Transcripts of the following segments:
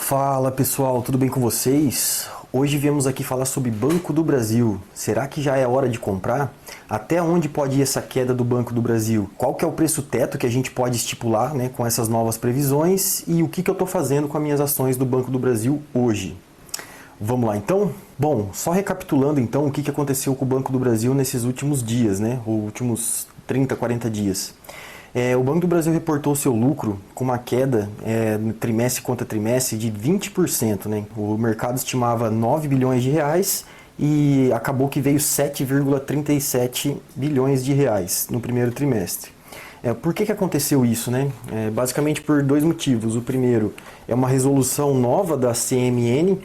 Fala pessoal, tudo bem com vocês? Hoje viemos aqui falar sobre Banco do Brasil. Será que já é hora de comprar? Até onde pode ir essa queda do Banco do Brasil? Qual que é o preço teto que a gente pode estipular, com essas novas previsões? E o que eu estou fazendo com as minhas ações do Banco do Brasil hoje? Vamos lá então? Bom, só recapitulando então o que aconteceu com o Banco do Brasil nesses últimos dias, os últimos 30, 40 dias. O Banco do Brasil reportou seu lucro com uma queda trimestre contra trimestre de 20%. O mercado estimava 9 bilhões de reais e acabou que veio 7,37 bilhões de reais no primeiro trimestre. Por que aconteceu isso? Basicamente por dois motivos. O primeiro é uma resolução nova da CMN,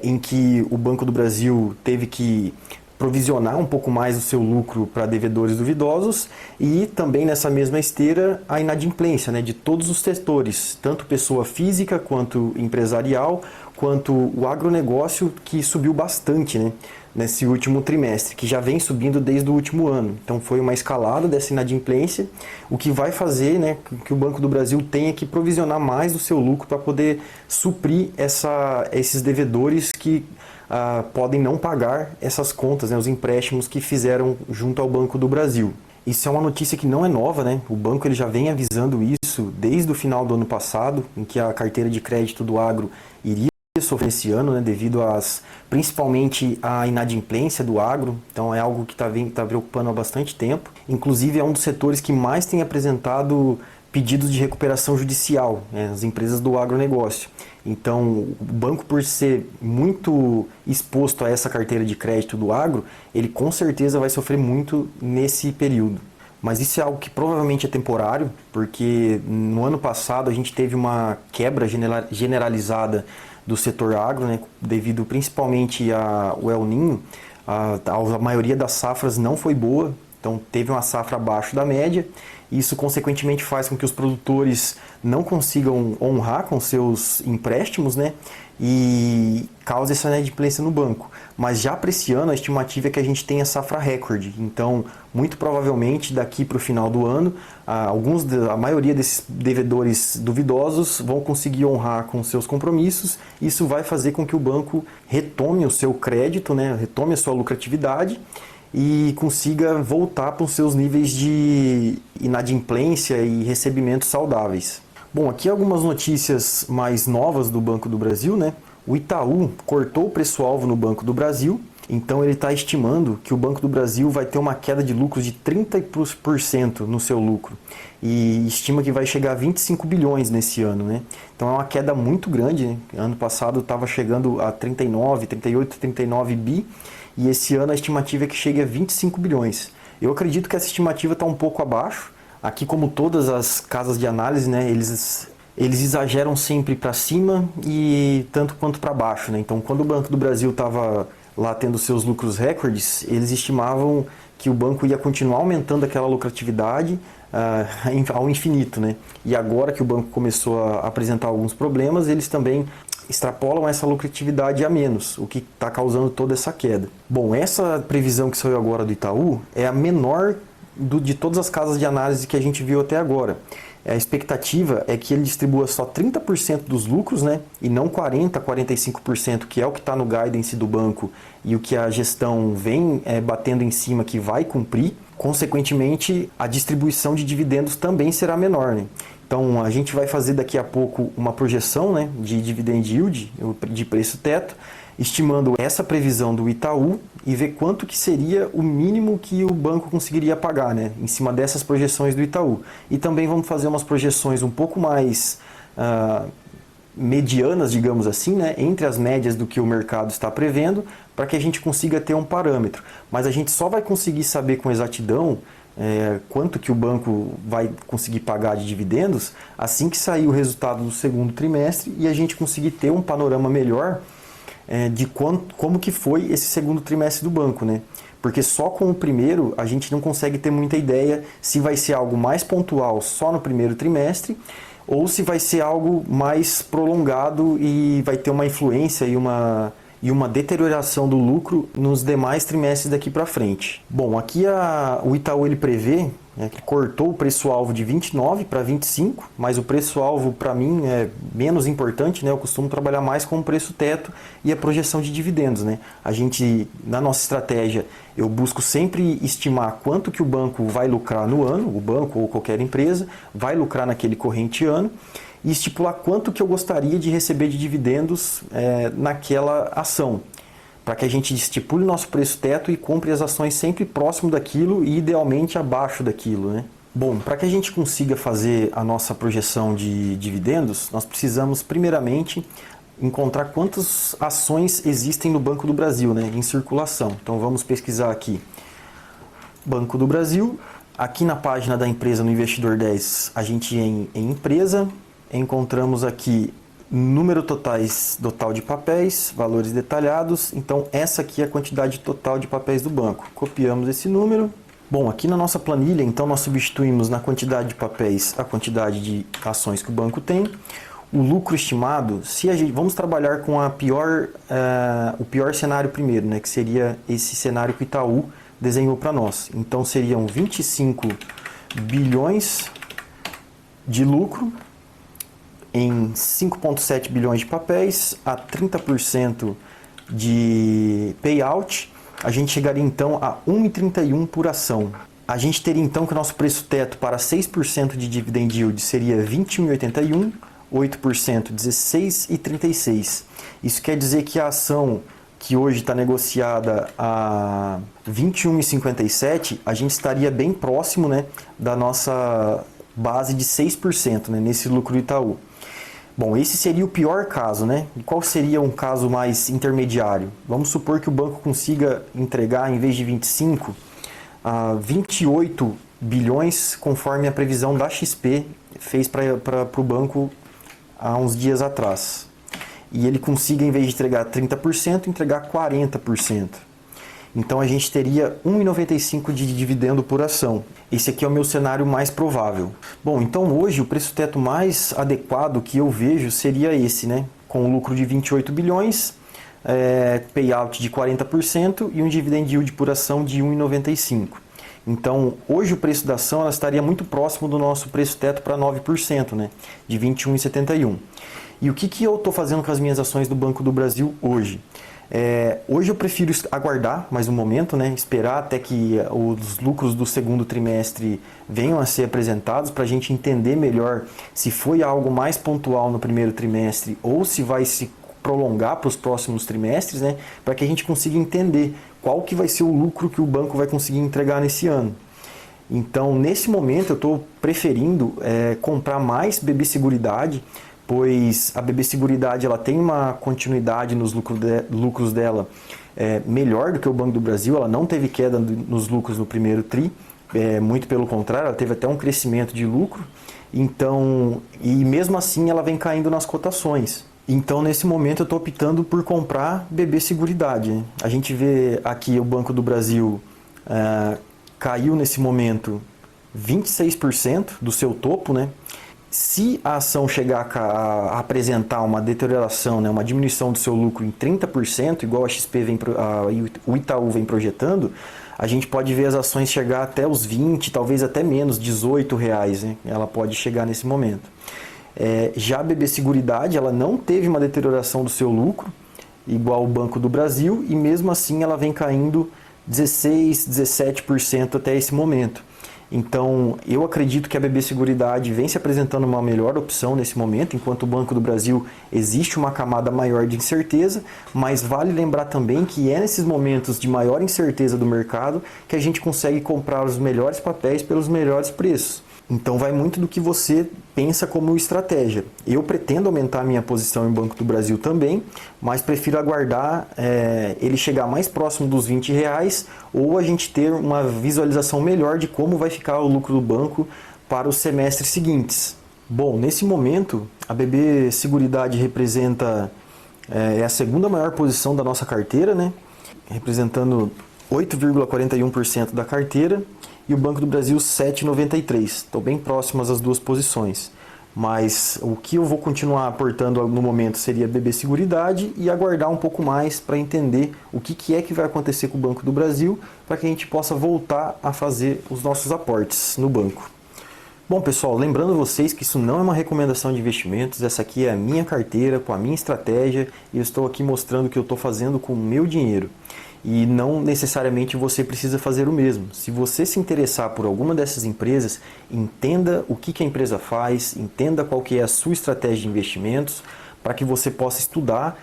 em que o Banco do Brasil teve que provisionar um pouco mais o seu lucro para devedores duvidosos e também nessa mesma esteira a inadimplência de todos os setores, tanto pessoa física quanto empresarial, quanto o agronegócio, que subiu bastante nesse último trimestre, que já vem subindo desde o último ano. Então foi uma escalada dessa inadimplência, o que vai fazer que o Banco do Brasil tenha que provisionar mais do seu lucro para poder suprir esses devedores que podem não pagar essas contas, os empréstimos que fizeram junto ao Banco do Brasil. Isso é uma notícia que não é nova, O banco ele já vem avisando isso desde o final do ano passado, em que a carteira de crédito do agro iria sofrer esse ano, devido principalmente à inadimplência do agro. Então é algo que está preocupando há bastante tempo. Inclusive é um dos setores que mais tem apresentado pedidos de recuperação judicial, as empresas do agronegócio. Então, o banco, por ser muito exposto a essa carteira de crédito do agro, ele com certeza vai sofrer muito nesse período. Mas isso é algo que provavelmente é temporário, porque no ano passado a gente teve uma quebra generalizada do setor agro, devido principalmente ao El Niño. A maioria das safras não foi boa, então teve uma safra abaixo da média. Isso, consequentemente, faz com que os produtores não consigam honrar com seus empréstimos, e causa essa inadimplência no banco. Mas já para esse ano, a estimativa é que a gente tenha safra recorde. Então, muito provavelmente, daqui para o final do ano, a maioria desses devedores duvidosos vão conseguir honrar com seus compromissos. Isso vai fazer com que o banco retome o seu crédito, retome a sua lucratividade, e consiga voltar para os seus níveis de inadimplência e recebimentos saudáveis. Bom, aqui algumas notícias mais novas do Banco do Brasil. O Itaú cortou o preço-alvo no Banco do Brasil, então ele está estimando que o Banco do Brasil vai ter uma queda de lucros de 30% no seu lucro, e estima que vai chegar a 25 bilhões nesse ano. Então é uma queda muito grande. Ano passado estava chegando a 38, 39 bi, e esse ano a estimativa é que chegue a 25 bilhões. Eu acredito que essa estimativa está um pouco abaixo. Aqui, como todas as casas de análise, eles exageram sempre para cima e tanto quanto para baixo. Então, quando o Banco do Brasil estava lá tendo seus lucros recordes, eles estimavam que o banco ia continuar aumentando aquela lucratividade ao infinito. E agora que o banco começou a apresentar alguns problemas, eles também extrapolam essa lucratividade a menos, o que está causando toda essa queda. Bom, essa previsão que saiu agora do Itaú é a menor de todas as casas de análise que a gente viu até agora. A expectativa é que ele distribua só 30% dos lucros, e não 40%, 45%, que é o que está no guidance do banco e o que a gestão vem batendo em cima que vai cumprir. Consequentemente, a distribuição de dividendos também será menor. Então, a gente vai fazer daqui a pouco uma projeção de dividend yield, de preço teto, estimando essa previsão do Itaú e ver quanto que seria o mínimo que o banco conseguiria pagar, em cima dessas projeções do Itaú. E também vamos fazer umas projeções um pouco mais medianas, digamos assim, entre as médias do que o mercado está prevendo, para que a gente consiga ter um parâmetro. Mas a gente só vai conseguir saber com exatidão quanto que o banco vai conseguir pagar de dividendos assim que sair o resultado do segundo trimestre e a gente conseguir ter um panorama melhor de como que foi esse segundo trimestre do banco. Porque só com o primeiro a gente não consegue ter muita ideia se vai ser algo mais pontual só no primeiro trimestre ou se vai ser algo mais prolongado e vai ter uma influência e uma deterioração do lucro nos demais trimestres daqui para frente. Bom, aqui o Itaú ele prevê né, que cortou o preço-alvo de 29 para 25, mas o preço-alvo para mim é menos importante, né? Eu costumo trabalhar mais com o preço-teto e a projeção de dividendos, né? A gente, na nossa estratégia, eu busco sempre estimar quanto que o banco vai lucrar no ano, o banco ou qualquer empresa vai lucrar naquele corrente ano, e estipular quanto que eu gostaria de receber de dividendos naquela ação, para que a gente estipule o nosso preço-teto e compre as ações sempre próximo daquilo e idealmente abaixo daquilo, né? Bom, para que a gente consiga fazer a nossa projeção de dividendos, nós precisamos primeiramente encontrar quantas ações existem no Banco do Brasil, né, em circulação. Então vamos pesquisar aqui. Banco do Brasil, aqui na página da empresa no Investidor 10, a gente em empresa, encontramos aqui número total de papéis, valores detalhados. Então essa aqui é a quantidade total de papéis do banco. Copiamos esse número. Bom, aqui na nossa planilha, então nós substituímos na quantidade de papéis a quantidade de ações que o banco tem. O lucro estimado, vamos trabalhar com o pior cenário primeiro, né, que seria esse cenário que o Itaú desenhou para nós. Então seriam 25 bilhões de lucro em 5,7 bilhões de papéis, a 30% de payout, a gente chegaria então a 1,31 por ação. A gente teria então que o nosso preço teto para 6% de dividend yield seria 21,81, 8% 16,36. Isso quer dizer que a ação que hoje está negociada a 21,57, a gente estaria bem próximo, né, da nossa base de 6%, né, nesse lucro do Itaú. Bom, esse seria o pior caso, né? E qual seria um caso mais intermediário? Vamos supor que o banco consiga entregar, em vez de 25, 28 bilhões, conforme a previsão da XP fez para o banco há uns dias atrás. E ele consiga, em vez de entregar 30%, entregar 40%. Então a gente teria 1,95 de dividendo por ação. Esse aqui é o meu cenário mais provável. Bom, então hoje o preço teto mais adequado que eu vejo seria esse, né? Com um lucro de 28 bilhões, payout de 40% e um dividend yield por ação de 1,95. Então hoje o preço da ação ela estaria muito próximo do nosso preço teto para 9%, né? De 21,71. E o que eu estou fazendo com as minhas ações do Banco do Brasil hoje? Hoje eu prefiro aguardar mais um momento, né? Esperar até que os lucros do segundo trimestre venham a ser apresentados para a gente entender melhor se foi algo mais pontual no primeiro trimestre ou se vai se prolongar para os próximos trimestres, né? Para que a gente consiga entender qual que vai ser o lucro que o banco vai conseguir entregar nesse ano. Então, nesse momento, eu estou preferindo comprar mais BB Seguridade, pois a BB Seguridade ela tem uma continuidade nos lucros dela melhor do que o Banco do Brasil. Ela não teve queda nos lucros no primeiro TRI, muito pelo contrário, ela teve até um crescimento de lucro. Então, e mesmo assim ela vem caindo nas cotações. Então, nesse momento, eu estou optando por comprar BB Seguridade. A gente vê aqui o Banco do Brasil caiu nesse momento 26% do seu topo, né? Se a ação chegar a apresentar uma deterioração, né, uma diminuição do seu lucro em 30%, igual a XP o Itaú vem projetando, a gente pode ver as ações chegar até os 20, talvez até menos, R$18, né? Ela pode chegar nesse momento. Já a BB Seguridade, ela não teve uma deterioração do seu lucro, igual o Banco do Brasil, e mesmo assim ela vem caindo 16, 17% até esse momento. Então, eu acredito que a BB Seguridade vem se apresentando uma melhor opção nesse momento, enquanto o Banco do Brasil existe uma camada maior de incerteza, mas vale lembrar também que é nesses momentos de maior incerteza do mercado que a gente consegue comprar os melhores papéis pelos melhores preços. Então vai muito do que você pensa como estratégia. Eu pretendo aumentar a minha posição em Banco do Brasil também, mas prefiro aguardar ele chegar mais próximo dos R$20 ou a gente ter uma visualização melhor de como vai ficar o lucro do banco para os semestres seguintes. Bom, nesse momento a BB Seguridade representa a segunda maior posição da nossa carteira, né? Representando 8,41% da carteira. E o Banco do Brasil 7,93%. Estão bem próximas as duas posições. Mas o que eu vou continuar aportando no momento seria BB Seguridade e aguardar um pouco mais para entender o que é que vai acontecer com o Banco do Brasil, para que a gente possa voltar a fazer os nossos aportes no banco. Bom, pessoal, lembrando vocês que isso não é uma recomendação de investimentos, essa aqui é a minha carteira, com a minha estratégia, e eu estou aqui mostrando o que eu estou fazendo com o meu dinheiro. E não necessariamente você precisa fazer o mesmo. Se você se interessar por alguma dessas empresas, entenda o que a empresa faz, entenda qual que é a sua estratégia de investimentos, para que você possa estudar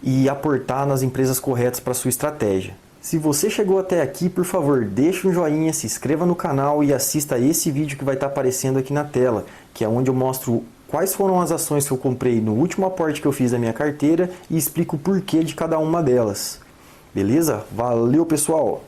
e aportar nas empresas corretas para a sua estratégia. Se você chegou até aqui, por favor, deixe um joinha, se inscreva no canal e assista esse vídeo que vai estar aparecendo aqui na tela, que é onde eu mostro quais foram as ações que eu comprei no último aporte que eu fiz na minha carteira e explico o porquê de cada uma delas. Beleza? Valeu, pessoal!